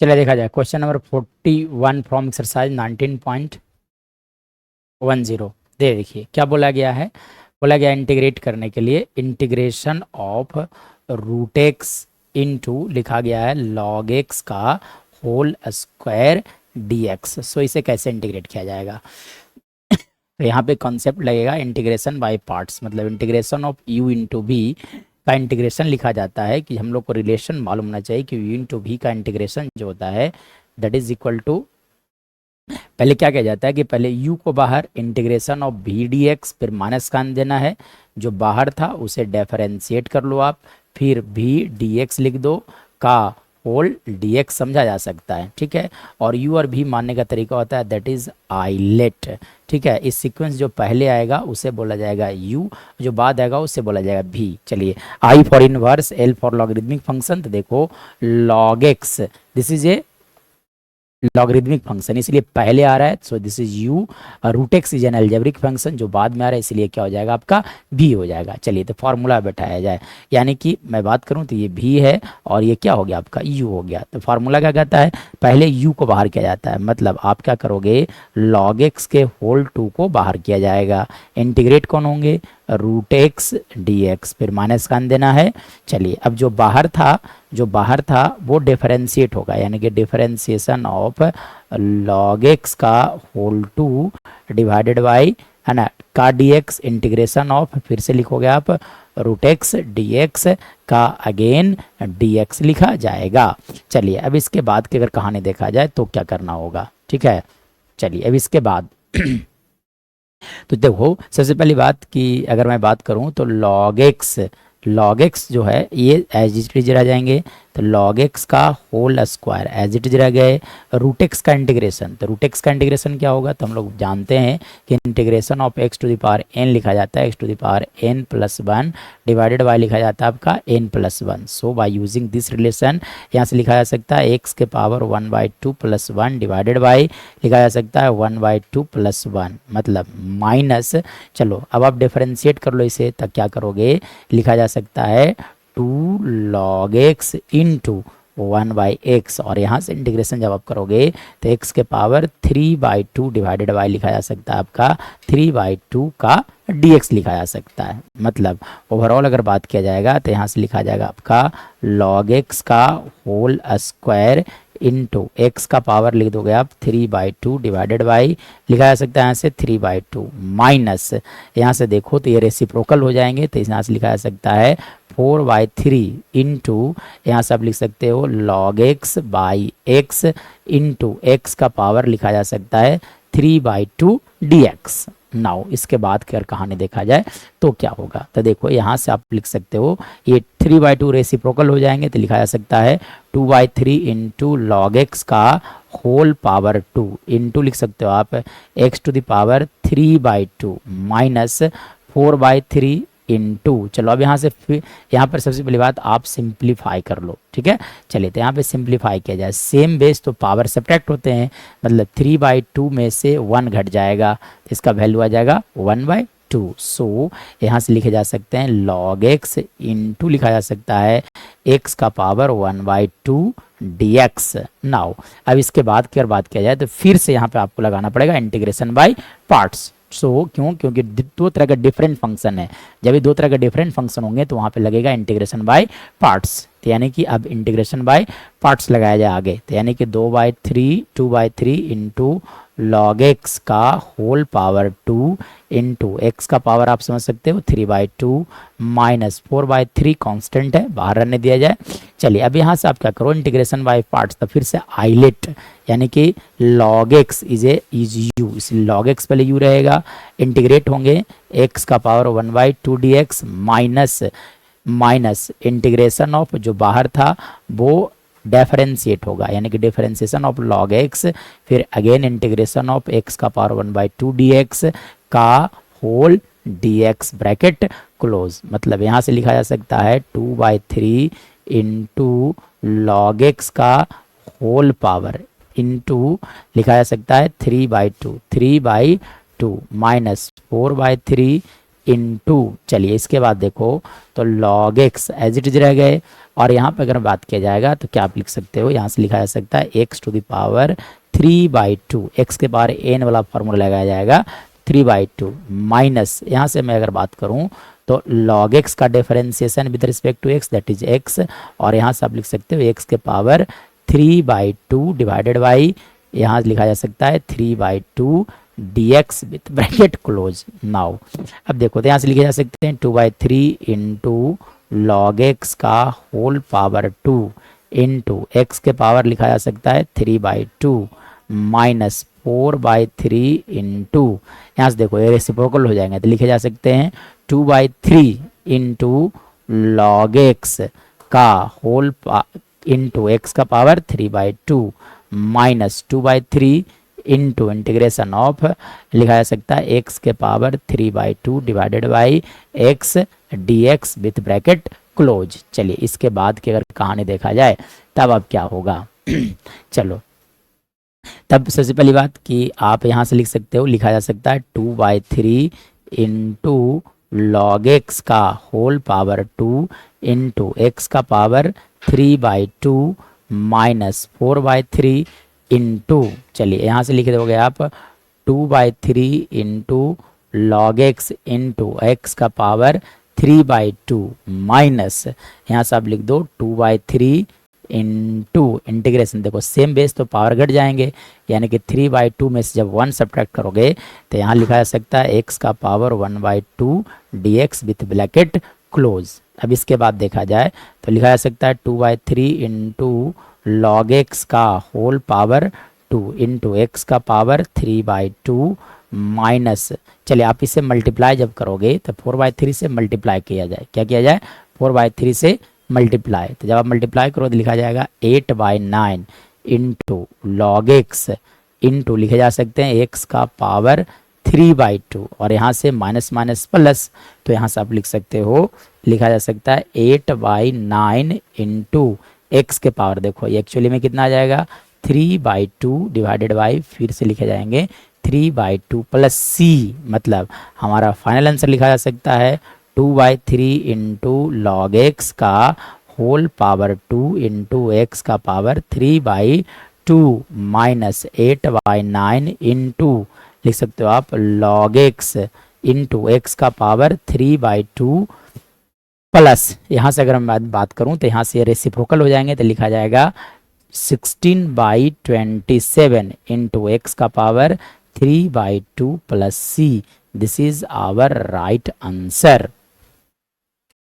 चलिए देखा जाए क्वेश्चन नंबर 41 फ्रॉम एक्सरसाइज 19.10। दे देखिए क्या बोला गया है। बोला गया इंटीग्रेट करने के लिए integration of root x into लिखा गया है लॉग एक्स का whole square d x. So इसे कैसे इंटीग्रेट किया जाएगा। तो यहाँ पे कॉन्सेप्ट लगेगा इंटीग्रेशन बाय पार्ट्स, मतलब integration of u into v का इंटीग्रेशन लिखा जाता है कि हम लोग को रिलेशन मालूम होना चाहिए कि u इंटू वी का इंटीग्रेशन जो होता है दैट इज इक्वल टू, पहले क्या किया जाता है कि पहले u को बाहर integration of v d x, फिर माइनस का देना है, जो बाहर था उसे डिफरेंशिएट कर लो आप, फिर वी डी एक्स लिख दो का होल डी एक्स समझा जा सकता है, ठीक है। और u और v मानने का तरीका होता है दैट इज आइलेट, ठीक है। इस सीक्वेंस जो पहले आएगा उसे बोला जाएगा u, जो बाद आएगा उसे बोला जाएगा v। चलिए i for inverse, l for logarithmic function. तो देखो log x this is a logarithmic function इसलिए पहले आ रहा है, so this is u। Root x is an algebraic function जो बाद में आ रहा है, इसलिए क्या हो जाएगा आपका v हो जाएगा। चलिए तो फार्मूला बैठाया जाए, यानी कि मैं बात करूं तो ये v है और ये क्या हो गया आपका u हो गया। तो फार्मूला क्या कहता है, पहले u को बाहर किया जाता है, मतलब आप क्या करोगे log x के होल 2 को बाहर किया जाएगा। इंटीग्रेट कौन होंगे, रूट एक्स डी एक्स, फिर माइनस का देना है। चलिए अब जो बाहर था वो डिफरेंशिएट होगा, यानी कि डिफरेंशिएशन ऑफ log x का होल 2 डिवाइडेड बाई, है ना, का डी एक्स, इंटीग्रेशन ऑफ, फिर से लिखोगे आप रूट एक्स डी एक्स का अगेन डी एक्स लिखा जाएगा। चलिए अब इसके बाद की अगर कहानी देखा जाए तो क्या करना होगा, ठीक है। चलिए अब इसके बाद तो देखो सबसे पहली बात कि अगर मैं बात करूं तो log x जो है ये एज इट इज रह जाएंगे, तो log x का whole square as it is रह गए। रूट एक्स का इंटीग्रेशन, तो रूट एक्स का इंटीग्रेशन क्या होगा, तो हम लोग जानते हैं कि integration of x to the power n लिखा जाता है x to the power n plus 1 divided by लिखा जाता है आपका n plus 1। So by using this relation यहाँ से लिखा जा सकता है x के पावर 1/2 प्लस 1 डिवाइडेड बाय लिखा जा सकता है 1/2 प्लस 1, मतलब माइनस। चलो अब आप डिफरेंशिएट कर लो इसे, तब क्या करोगे, लिखा जा सकता है 2 log x इंटू 1/x, और यहाँ से इंटीग्रेशन जब आप करोगे तो x के पावर 3/2 डिवाइडेड बाय लिखा जा सकता है आपका 3/2 का dx लिखा जा सकता है। मतलब ओवरऑल अगर बात किया जाएगा तो यहाँ से लिखा जाएगा आपका log x का होल स्क्वायर इंटू एक्स का पावर लिख दोगे आप 3/2 डिवाइडेड बाई लिखा जा सकता है यहाँ से 3/2 माइनस, यहाँ से देखो तो ये रेसिप्रोकल हो जाएंगे, तो यहाँ से लिखा जा सकता है 4/3 इंटू, यहाँ से आप लिख सकते हो log x by x into x का पावर लिखा जा सकता है 3/2 dx। नाउ इसके बाद अगर कहानी देखा जाए तो क्या होगा, तो देखो यहाँ से आप लिख सकते हो ये 3/2 रेसिप्रोकल हो जाएंगे, तो लिखा जा सकता है 2/3 इंटू लॉग एक्स का होल पावर 2 इंटू लिख सकते हो आप x to the power 3/2 minus 4/3 into. चलो अब यहाँ से यहाँ पर सबसे पहली बात आप सिंप्लीफाई कर लो, ठीक है। चलिए तो यहाँ पे सिंप्लीफाई किया जाए, सेम बेस तो पावर सब्ट्रैक्ट होते हैं, मतलब 3/2 में से 1 घट जाएगा, तो इसका वैल्यू आ जाएगा 1/2। सो यहाँ से लिखे जा सकते हैं log x इंटू लिखा जा सकता है x का पावर 1/2 dx। नाउ अब इसके बाद की अगर बात किया जाए तो फिर से यहाँ पे आपको लगाना पड़ेगा इंटीग्रेशन बाय पार्ट्स। क्योंकि दो तरह का डिफरेंट फंक्शन है, जब ये दो तरह के डिफरेंट फंक्शन होंगे तो वहाँ पे लगेगा इंटीग्रेशन बाय पार्ट्स। तो यानी कि अब इंटीग्रेशन बाय पार्ट्स लगाया जाए आगे, तो यानी कि 2/3 इंटू log x का होल पावर 2 इंटू एक्स का पावर आप समझ सकते हो 3/2 माइनस 4/3 कांस्टेंट है, बाहर रहने दिया जाए। चलिए अब यहाँ से आप क्या करो इंटीग्रेशन बाय पार्ट्स, तो फिर से आइलेट, यानी कि log x इज u, इसलिए log x पहले u रहेगा, इंटीग्रेट होंगे x का power 1/2 dx minus integration of जो बाहर था वो डिफरेंशिएट होगा, यानी कि डिफरेंशिएशन ऑफ log x, फिर अगेन इंटीग्रेशन ऑफ x का पावर 1/2 dx का होल dx ब्रैकेट क्लोज। मतलब यहाँ से लिखा जा सकता है 2/3 इंटू log x का होल पावर इंटू लिखा जा सकता है 3/2 माइनस 4/3 इनटू, चलिए इसके बाद देखो तो log x as it is रह गए, और यहाँ पे अगर बात किया जाएगा तो क्या आप लिख सकते हो, यहाँ से लिखा जा सकता है x to the power 3/2, x के पावर n वाला फॉर्मूला लगाया जाएगा 3/2 माइनस, यहाँ से मैं अगर बात करूँ तो log x का differentiation with respect to x that is x, और यहाँ से आप लिख सकते हो x के पावर 3/2 डिवाइडेड बाई, यहाँ लिखा जा सकता है 3/2 dx with bracket close. Now अब देखो तो यहाँ से लिखे जा सकते हैं 2/3 इंटू log x का होल पावर 2 इंटू x के पावर लिखा जा सकता है 3/2 माइनस 4/3 इंटू, यहाँ से देखो ये रेसिप्रोकल हो जाएंगे तो लिखे जा सकते हैं 2/3 इंटू log x का होल इंटू x का power 3/2 minus 2/3 into integration of, लिखा जा सकता है x के power 3/2 divided by x dx with bracket close. चलिए इसके बाद की अगर कहानी देखा जाए तब अब क्या होगा चलो तब सबसे पहली बात कि आप यहाँ से लिख सकते हो, लिखा जा सकता है 2/3 इंटू log x का होल पावर 2 इंटू x का पावर 3/2 माइनस 4/3 इंटू, चलिए यहाँ से लिख दोगे आप 2/3 into log x into x का पावर 3/2 माइनस, यहाँ से आप लिख दो 2/3 इंटू इंटीग्रेशन, देखो सेम बेस तो पावर घट जाएंगे, यानी कि 3/2 में से जब 1 सब्ट्रैक्ट करोगे तो यहाँ लिखा जा सकता है x का power 1/2 dx with bracket close. अब इसके बाद देखा जाए तो लिखा जा सकता है 2/3 इंटू log x का होल पावर 2 इंटू x का पावर 3/2 माइनस, चलिए आप इसे मल्टीप्लाई जब करोगे तो 4/3 से मल्टीप्लाई किया जाए, क्या किया जाए 4/3 से मल्टीप्लाई, तो जब आप मल्टीप्लाई करो तो लिखा जाएगा 8/9 इंटू log x इंटू लिखे जा सकते हैं x का पावर 3/2, और यहाँ से माइनस माइनस प्लस, तो यहाँ से आप लिख सकते हो, लिखा जा सकता है 8/9 इंटू x के पावर, देखो ये एक्चुअली में कितना आ जाएगा 3/2 डिवाइडेड बाई, फिर से लिखे जाएंगे 3/2 प्लस c, मतलब हमारा फाइनल आंसर लिखा जा सकता है 2/3 इंटू log x का होल पावर 2 इंटू x का पावर 3/2 माइनस 8/9 इंटू लिख सकते हो आप log x इंटू x का पावर 3/2 प्लस, यहाँ से अगर मैं बात करूँ तो यहाँ से रेसिप्रोकल हो जाएंगे तो लिखा जाएगा 16/27 इंटू x का power 3/2 plus c। This is our right answer.